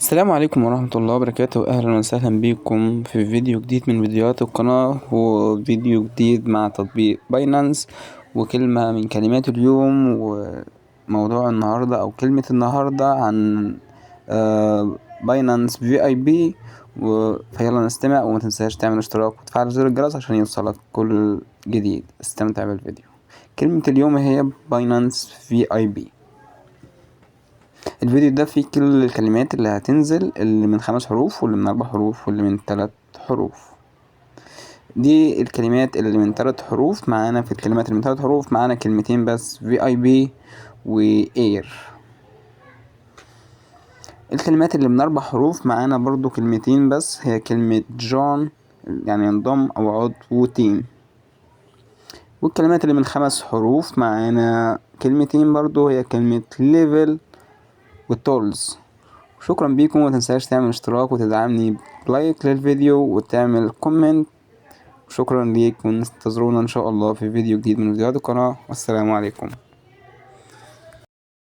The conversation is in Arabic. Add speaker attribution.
Speaker 1: السلام عليكم ورحمة الله وبركاته. أهلا وسهلا بكم في فيديو جديد من فيديوهات القناة، وفيديو جديد مع تطبيق باينانس وكلمة من كلمات اليوم. وموضوع النهاردة أو كلمة النهاردة عن باينانس في اي بي. فيلا نستمع، وما تنساش تعمل اشتراك وتفعل زر الجرس عشان يوصلك كل جديد. استمتع بالفيديو. كلمة اليوم هي باينانس في اي بي. الفيديو ده فيه كل الكلمات اللي هتنزل، اللي من 5 حروف واللي من 4 حروف واللي من 3 حروف. دي الكلمات اللي من 3 حروف. معانا في الكلمات اللي من 3 حروف معانا كلمتين بس، في اي بي واير. الكلمات اللي من 4 حروف معانا برضو كلمتين بس، هي كلمة جون يعني انضم او عضو تيم. والكلمات اللي من 5 حروف معانا كلمتين برضو، هي كلمة ليفل والتولز. شكرا بيكم، ومتنساش تعمل اشتراك وتدعمني بلايك للفيديو وتعمل كومنت. شكرا ليك، وانتظرونا ان شاء الله في فيديو جديد من فيديوهات القناة. والسلام عليكم.